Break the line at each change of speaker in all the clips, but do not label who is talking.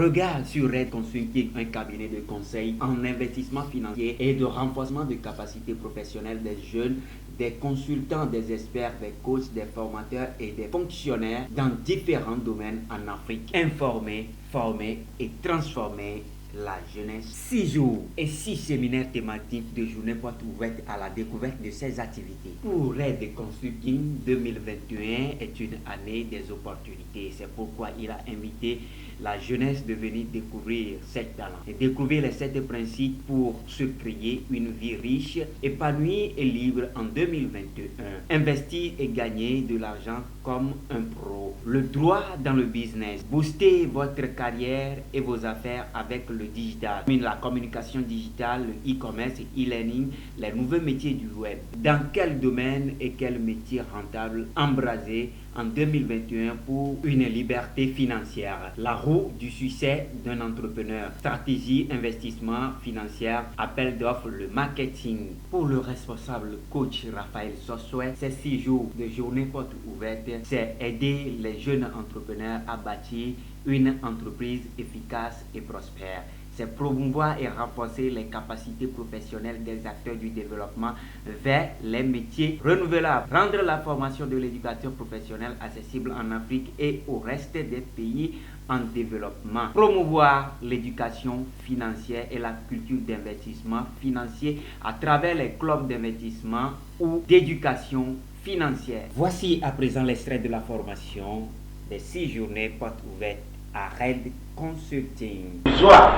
Regarde sur Red Consulting, un cabinet de conseil en investissement financier et de renforcement de capacités professionnelles des jeunes, des consultants, des experts, des coachs, des formateurs et des fonctionnaires dans différents domaines en Afrique. Informer, former et transformer la jeunesse. 6 jours et 6 séminaires thématiques de journée portes ouvertes à la découverte de ces activités. Pour Red Consulting, 2021 est une année des opportunités. C'est pourquoi il a invité la jeunesse de venir découvrir ses talents et découvrir les 7 principes pour se créer une vie riche, épanouie et libre en 2021. Investir et gagner de l'argent comme un pro. Le droit dans le business. Booster votre carrière et vos affaires avec le digital. La communication digitale, le e-commerce et e-learning, les nouveaux métiers du web. Dans quel domaine et quel métier rentable embraser en 2021 pour une liberté financière. La roue du succès d'un entrepreneur. Stratégie, investissement financier, appel d'offres, le marketing. Pour le responsable coach Raphaël Sosoué, ces 6 jours de journée porte ouverte, c'est aider les jeunes entrepreneurs à bâtir une entreprise efficace et prospère. C'est promouvoir et renforcer les capacités professionnelles des acteurs du développement vers les métiers renouvelables. Rendre la formation de l'éducateur professionnel accessible en Afrique et au reste des pays en développement. Promouvoir l'éducation financière et la culture d'investissement financier à travers les clubs d'investissement ou d'éducation financière. Voici à présent l'extrait de la formation des 6 journées portes ouvertes à Red Consulting.
Joie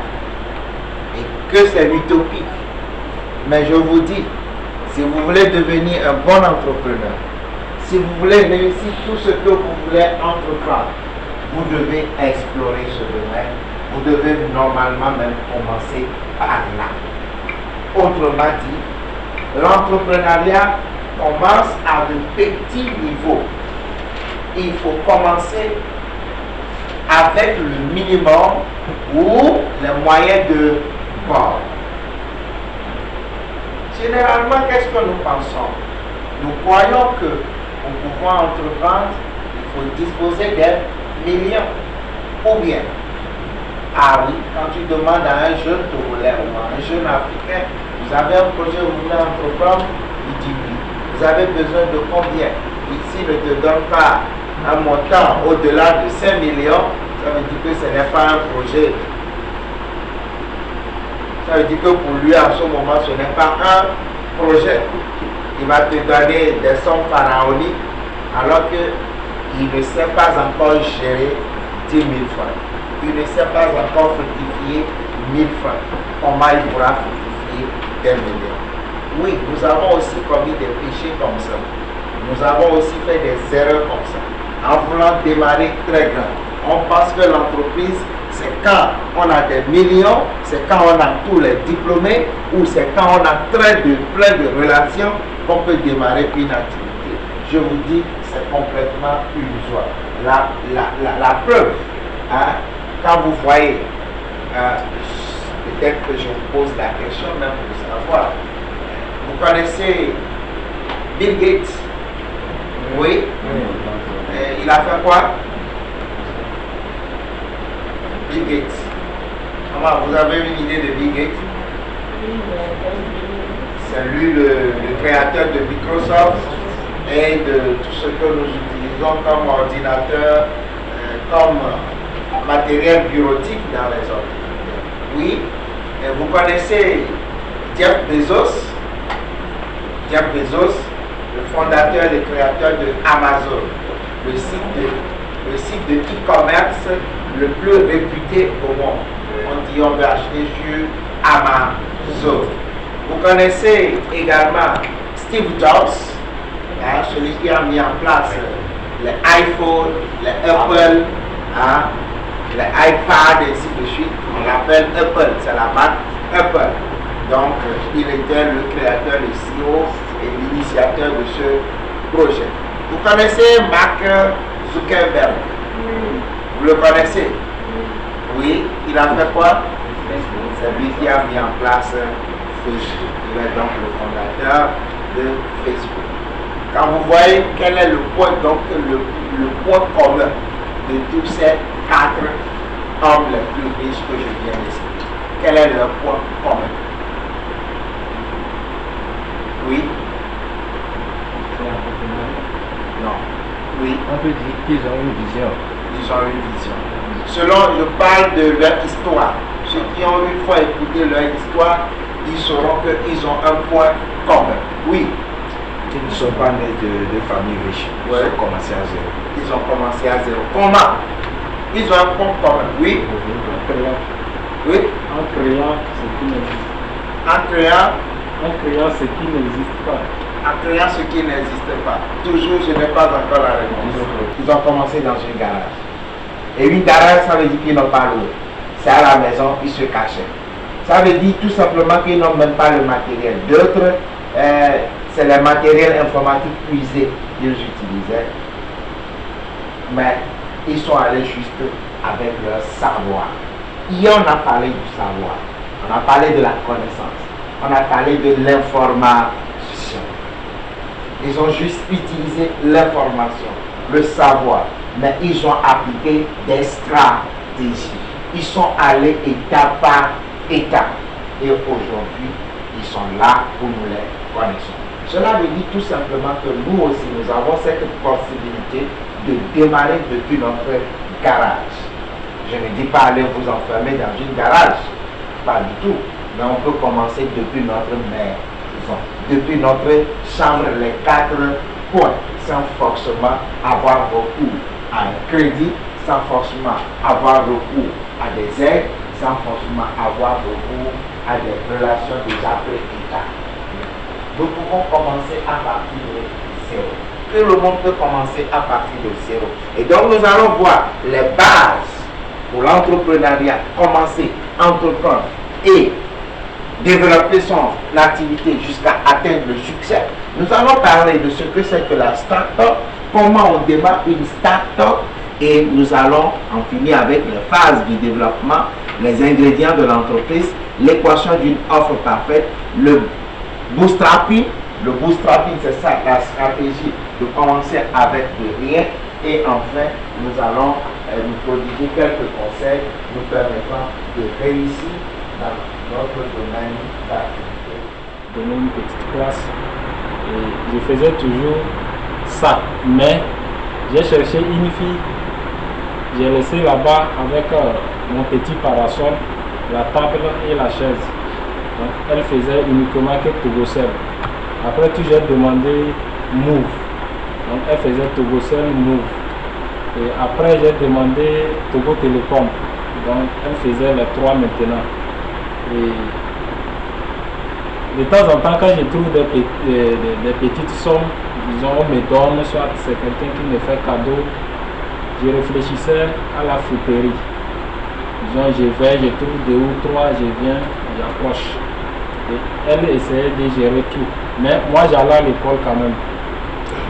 et que c'est utopique. Mais je vous dis, si vous voulez devenir un bon entrepreneur, si vous voulez réussir tout ce que vous voulez entreprendre, vous devez explorer ce domaine. Vous devez normalement même commencer par là. Autrement dit, l'entrepreneuriat commence à de petits niveaux. Il faut commencer avec le minimum ou les moyens de bord. Généralement, qu'est-ce que nous pensons? Nous croyons que pour pouvoir entreprendre, il faut disposer des millions. Ou bien, ah oui, quand tu demandes à un jeune Togolais ou à un jeune Africain, vous avez un projet, vous voulez entreprendre, il dit oui. Vous avez besoin de combien? Ici ne te donne pas un montant au-delà de 5 millions, ça veut dire que ce n'est pas un projet. Ça veut dire que pour lui, à ce moment, ce n'est pas un projet. Il va te donner des sommes pharaoniques alors qu'il ne sait pas encore gérer 10 000 francs. Il ne sait pas encore fructifier 1000 francs. Comment il pourra fructifier des millions? Oui, nous avons aussi commis des péchés comme ça. Nous avons aussi fait des erreurs comme ça. En voulant démarrer très grand, on pense que l'entreprise, c'est quand on a des millions, c'est quand on a tous les diplômés, ou c'est quand on a plein de relations qu'on peut démarrer une activité. Je vous dis, c'est complètement illusoire. La preuve, hein, quand vous voyez, peut-être que je vous pose la question même pour savoir, vous connaissez Bill Gates? Oui. Il a fait quoi? Bill Gates. Comment vous avez une idée de Bill Gates? C'est lui le créateur de Microsoft et de tout ce que nous utilisons comme ordinateur, comme matériel bureautique dans les entreprises. Oui. Et vous connaissez Jeff Bezos? Jeff Bezos, le fondateur et le créateur de Amazon, le site de e-commerce le plus réputé au monde. On dit on veut acheter sur Amazon. Vous connaissez également Steve Jobs, hein, celui qui a mis en place les iPhone, les Apple, hein, les iPad et ainsi de suite. On l'appelle Apple, c'est la marque Apple. Donc, il était le créateur, le CEO et l'initiateur de ce projet. Vous connaissez Mark Zuckerberg? Vous le connaissez? Oui. Il a fait quoi? C'est lui qui a mis en place Facebook. Il est donc le fondateur de Facebook. Quand vous voyez quel est le point, donc le point commun de tous ces 4 hommes, plus riches que je viens de citer. Quel est leur point commun? Oui? Non. Oui?
On peut dire qu'ils ont une vision.
Ils ont une vision. Selon, je parle de leur histoire. Ceux qui ont une fois écouté leur histoire, ils sauront qu'ils ont un point commun. Oui?
Ils ne sont pas nés de familles riches. Ils ont commencé à zéro.
Ils ont commencé à zéro. Comment? Ils ont un point commun. Oui? Oui?
En créant ce qui n'existe
En créant
ce qui n'existe pas.
En créant ce qui n'existe pas. Toujours, ce n'est pas encore la réponse. Ils ont commencé dans une garage. Et une garage, ça veut dire qu'ils n'ont pas l'eau. C'est à la maison, ils se cachaient. Ça veut dire tout simplement qu'ils n'ont même pas le matériel. D'autres, c'est le matériel informatique puisé qu'ils utilisaient. Mais ils sont allés juste avec leur savoir. Et on a parlé du savoir. On a parlé de la connaissance. On a parlé de l'information. Ils ont juste utilisé l'information, le savoir, mais ils ont appliqué des stratégies. Ils sont allés étape par étape. Et aujourd'hui, ils sont là où nous les connaissons. Cela veut dire tout simplement que nous aussi, nous avons cette possibilité de démarrer depuis notre garage. Je ne dis pas aller vous enfermer dans une garage, pas du tout. Mais on peut commencer depuis notre maison, depuis notre chambre, les 4 coins, sans forcément avoir recours à un crédit, sans forcément avoir recours à des aides, sans forcément avoir recours à des relations déjà préétablies. Nous pouvons commencer à partir de zéro. Tout le monde peut commencer à partir de zéro. Et donc nous allons voir les bases pour l'entrepreneuriat, commencer à entreprendre et développer son activité jusqu'à atteindre le succès. Nous allons parler de ce que c'est que la start-up, comment on démarre une start-up et nous allons en finir avec les phases du développement, les ingrédients de l'entreprise, l'équation d'une offre parfaite, le bootstrapping. Le bootstrapping, c'est ça, la stratégie de commencer avec de rien. Et enfin, nous allons nous prodiguer quelques conseils nous permettant de réussir dans notre domaine d'activité.
Donner une petite classe. Et je faisais toujours ça. Mais j'ai cherché une fille. J'ai laissé là-bas avec mon petit parasol, la table et la chaise. Donc, elle faisait uniquement que Togocel. Après tout, j'ai demandé Move. Donc, elle faisait Togocel Move. Et après, j'ai demandé Togo Télécom. Donc, elle faisait les 3 maintenant. Et de temps en temps, quand je trouve des petites sommes, disons, on me donne, soit c'est quelqu'un qui me fait cadeau, je réfléchissais à la friperie. Disons, je vais, je trouve 2 ou 3, je viens, j'approche. Et elle essayait de gérer tout. Mais moi, j'allais à l'école quand même.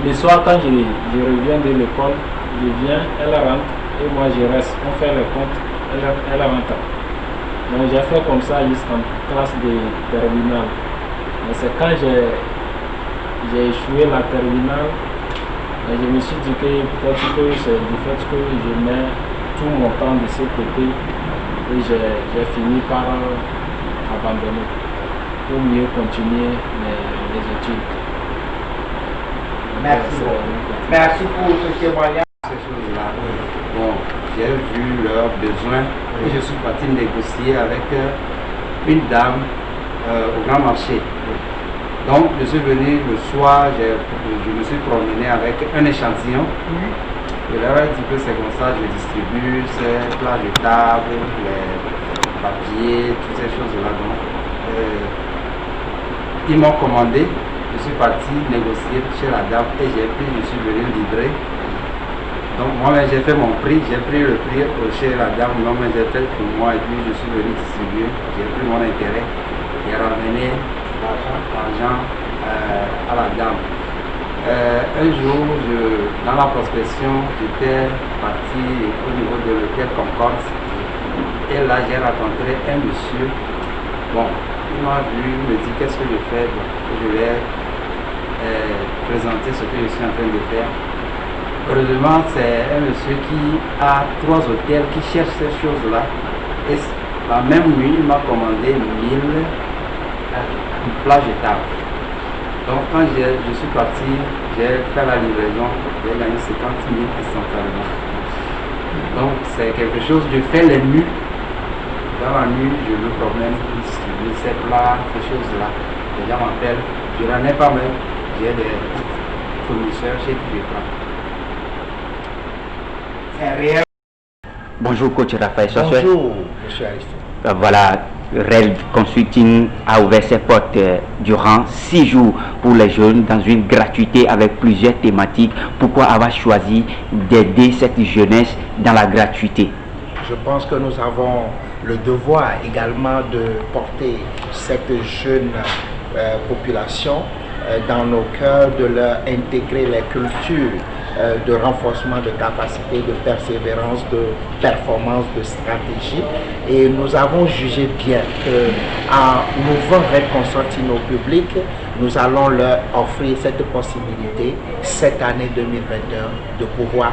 Le soir, quand je reviens de l'école, je viens, elle rentre et moi je reste. On fait le compte, elle rentre. Donc j'ai fait comme ça jusqu'en classe de terminale. Mais c'est quand j'ai échoué la terminale, je me suis dit que peut-être que c'est du fait que je mets tout mon temps de ce côté et j'ai fini par abandonner pour mieux continuer mes études.
Merci. Merci pour ce témoignage.
Ces choses-là, bon, j'ai vu leurs besoins et je suis parti négocier avec une dame au grand marché. Donc, je suis venu le soir, je me suis promené avec un échantillon. Je leur ai dit que c'est comme ça, je distribue ces plats de table, les papiers, toutes ces choses-là. Donc, ils m'ont commandé, je suis parti négocier chez la dame et je suis venu livrer. Donc moi j'ai fait mon prix, j'ai pris le prix chez la dame, moi j'ai fait pour moi et puis je suis venu distribuer, j'ai pris mon intérêt, j'ai ramené l'argent à la dame. Un jour, dans la prospection, j'étais parti au niveau de l'hôtel Concorde et là j'ai rencontré un monsieur. Bon, il m'a vu, il me dit qu'est-ce que je fais, bon, je vais présenter ce que je suis en train de faire. Heureusement, c'est un monsieur qui a 3 hôtels qui cherchent ces choses-là. Et la même nuit, il m'a commandé 1000 plages de table. Donc quand je suis parti, j'ai fait la livraison, j'ai gagné 50 000 instantanément. Donc c'est quelque chose, je fais les nuits. Dans la nuit, je me promène pour distribuer ces plats, ces choses-là. Les gens m'appellent, je n'en ai pas même, j'ai des fournisseurs chez qui je prends.
C'est réel.
Bonjour coach Raphaël Sossoé.
Bonjour, monsieur Aristide.
Voilà, REL Consulting a ouvert ses portes durant 6 jours pour les jeunes dans une gratuité avec plusieurs thématiques. Pourquoi avoir choisi d'aider cette jeunesse dans la gratuité?
Je pense que nous avons le devoir également de porter cette jeune population dans nos cœurs, de leur intégrer les cultures de renforcement de capacité, de persévérance, de performance, de stratégie. Et nous avons jugé bien qu'en ouvrant REL Consulting au public, nous allons leur offrir cette possibilité, cette année 2021, de pouvoir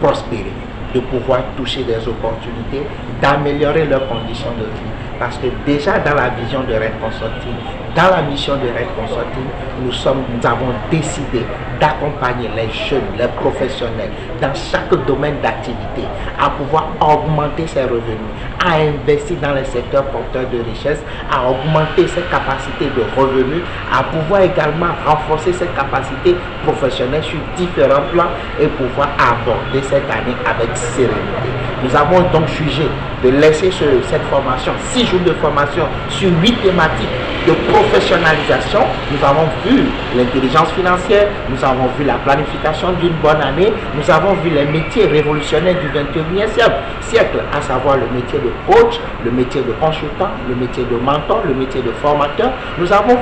prospérer, de pouvoir toucher des opportunités, d'améliorer leurs conditions de vie. Parce que déjà dans la vision de REL Consulting, dans la mission de REL Consulting, nous avons décidé d'accompagner les jeunes, les professionnels dans chaque domaine d'activité à pouvoir augmenter ses revenus, à investir dans les secteurs porteurs de richesse, à augmenter ses capacités de revenus, à pouvoir également renforcer ses capacités professionnelles sur différents plans et pouvoir aborder cette année avec sérénité. Nous avons donc jugé de laisser cette formation, 6 jours de formation sur 8 thématiques de professionnalisation. Nous avons vu l'intelligence financière, nous avons vu la planification d'une bonne année, nous avons vu les métiers révolutionnaires du 21e siècle, à savoir le métier de coach, le métier de consultant, le métier de mentor, le métier de formateur. Nous avons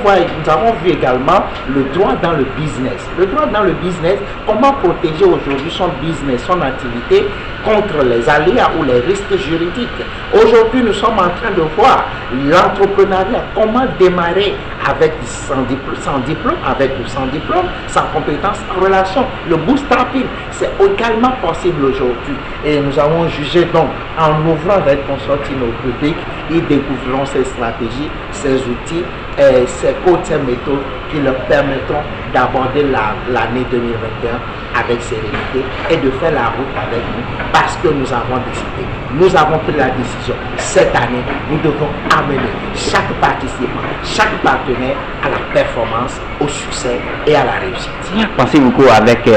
vu également le droit dans le business. Le droit dans le business, comment protéger aujourd'hui son business, son activité contre les aléas ou les risques juridiques. Aujourd'hui, nous sommes en train de voir l'entrepreneuriat, comment démarrer avec sans diplôme, avec ou sans diplôme, sans compétences en relation. Le bootstrapping, c'est également possible aujourd'hui. Et nous avons jugé donc, en ouvrant REL Consulting au public, ils découvriront ces stratégies, ces outils, ces codes, ces méthodes qui leur permettront d'aborder l'année 2021 avec sérénité et de faire la route avec nous parce que nous avons décidé, nous avons pris la décision. Cette année, nous devons amener chaque participant, chaque partenaire à la performance, au succès et à la réussite.
Pensez beaucoup avec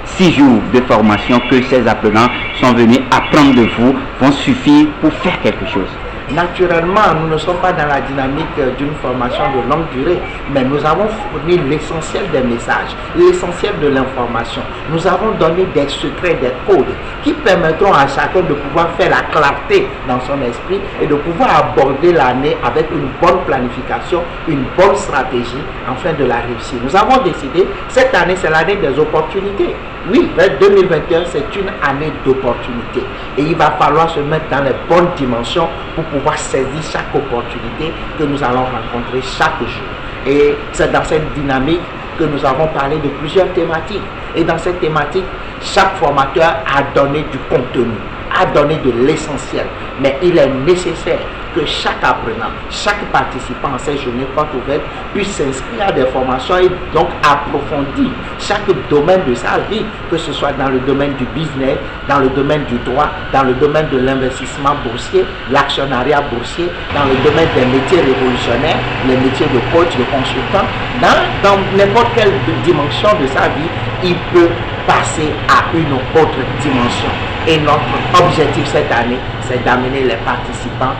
6 jours de formation que ces apprenants sont venus apprendre de vous vont suffire pour faire quelque chose?
Naturellement, nous ne sommes pas dans la dynamique d'une formation de longue durée, mais nous avons fourni l'essentiel des messages, l'essentiel de l'information. Nous avons donné des secrets, des codes qui permettront à chacun de pouvoir faire la clarté dans son esprit et de pouvoir aborder l'année avec une bonne planification, une bonne stratégie afin de la réussir. Nous avons décidé, cette année c'est l'année des opportunités. Oui, 2021 c'est une année d'opportunités et il va falloir se mettre dans les bonnes dimensions pour pouvoir saisir chaque opportunité que nous allons rencontrer chaque jour. Et c'est dans cette dynamique que nous avons parlé de plusieurs thématiques. Et dans cette thématique, chaque formateur a donné du contenu, a donné de l'essentiel. Mais il est nécessaire que chaque apprenant, chaque participant à ces journées portes ouvertes puisse s'inscrire à des formations et donc approfondir chaque domaine de sa vie, que ce soit dans le domaine du business, dans le domaine du droit, dans le domaine de l'investissement boursier, l'actionnariat boursier, dans le domaine des métiers révolutionnaires, les métiers de coach, de consultant, dans n'importe quelle dimension de sa vie, il peut passer à une autre dimension. Et notre objectif cette année, c'est d'amener les participants,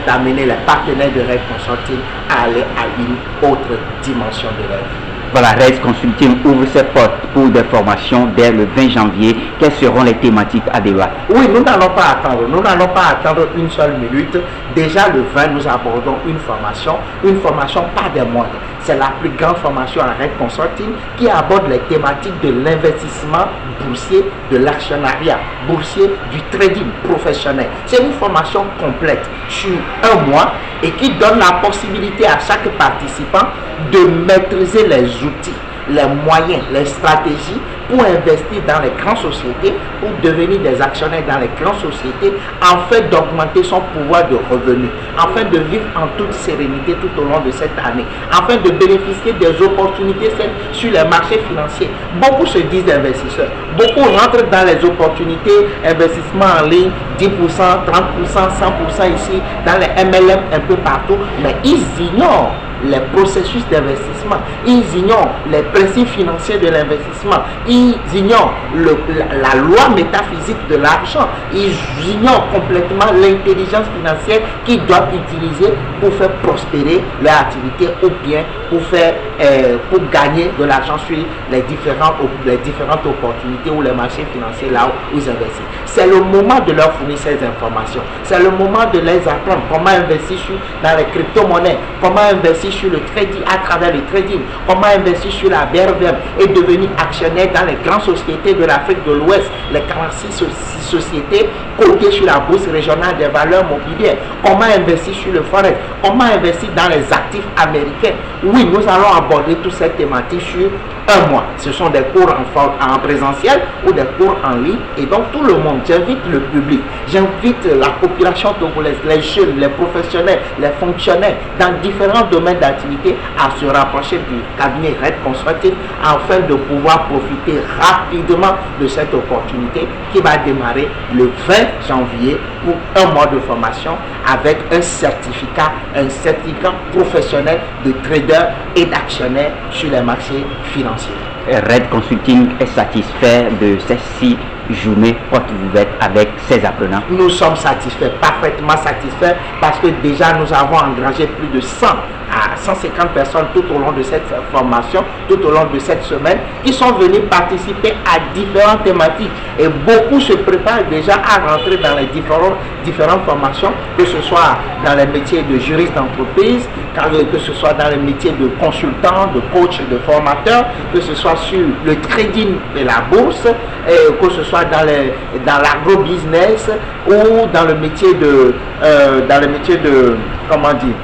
d'amener les partenaires de REL Consulting à aller à une autre dimension de leur vie.
Voilà, REL Consulting ouvre ses portes pour des formations dès le 20 janvier. Quelles seront les thématiques à débattre?
Oui, nous n'allons pas attendre une seule minute. Déjà le 20, nous abordons une formation pas des moindres. C'est la plus grande formation à REL Consulting qui aborde les thématiques de l'investissement boursier, de l'actionnariat boursier, du trading professionnel. C'est une formation complète sur 1 mois et qui donne la possibilité à chaque participant de maîtriser les outils, les moyens, les stratégies
pour investir dans les grandes sociétés, pour devenir des actionnaires dans les grandes sociétés, afin d'augmenter son pouvoir de revenu, afin de vivre en toute sérénité tout au long de cette année, afin de bénéficier des opportunités sur les marchés financiers. Beaucoup se disent investisseurs, beaucoup rentrent dans les opportunités, investissement en ligne, 10%, 30%, 100% ici, dans les MLM un peu partout, mais ils ignorent les processus d'investissement, ils ignorent les principes financiers de l'investissement, ils ignorent la loi métaphysique de l'argent, ils ignorent complètement l'intelligence financière qu'ils doivent utiliser pour faire prospérer leur activité ou bien pour gagner de l'argent sur les différentes opportunités ou les marchés financiers là où ils investissent. C'est le moment de leur fournir ces informations, c'est le moment de les apprendre comment investir dans les crypto-monnaies, comment investir sur le trading à travers le trading, comment investir sur la BRVM et devenir actionnaire dans les grandes sociétés de l'Afrique de l'Ouest, les 46 sociétés cotées sur la bourse régionale des valeurs mobilières, comment investir sur le forex, comment investir dans les actifs américains. Oui, nous allons aborder toutes ces thématiques sur un mois. Ce sont des cours en présentiel ou des cours en ligne, et donc tout le monde, j'invite le public, j'invite la population togolaise, les jeunes, les professionnels, les fonctionnaires dans différents domaines d'activité à se rapprocher du cabinet Red Consulting afin de pouvoir profiter rapidement de cette opportunité qui va démarrer le 20 janvier pour un mois de formation avec un certificat professionnel de trader et d'actionnaire sur les marchés financiers.
Red Consulting est satisfait de ces 6 journées portes ouvertes avec ses apprenants.
Nous sommes satisfaits, parfaitement satisfaits, parce que déjà nous avons engrangé plus de 100 à 150 personnes tout au long de cette formation, tout au long de cette semaine, qui sont venus participer à différentes thématiques. Et beaucoup se préparent déjà à rentrer dans les différentes formations, que ce soit dans les métiers de juriste d'entreprise, que ce soit dans les métiers de consultant, de coach, de formateur, que ce soit sur le trading et la bourse, que ce soit dans l'agro-business ou dans le métier de comment dire,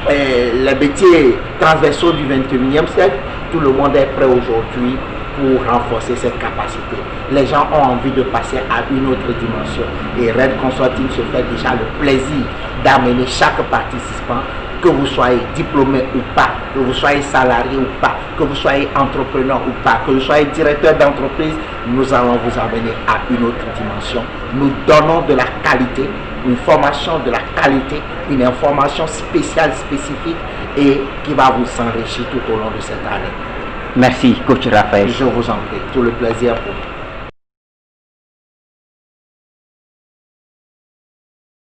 les métiers transversaux du 21e siècle. Tout le monde est prêt aujourd'hui pour renforcer cette capacité. Les gens ont envie de passer à une autre dimension. Et Red Consulting se fait déjà le plaisir d'amener chaque participant, que vous soyez diplômé ou pas, que vous soyez salarié ou pas, que vous soyez entrepreneur ou pas, que vous soyez directeur d'entreprise, nous allons vous amener à une autre dimension. Nous donnons de la qualité, une formation de la qualité, une information spéciale, spécifique et qui va vous enrichir tout au long de cette année.
Merci, coach Raphaël.
Je vous en prie, tout le plaisir pour vous.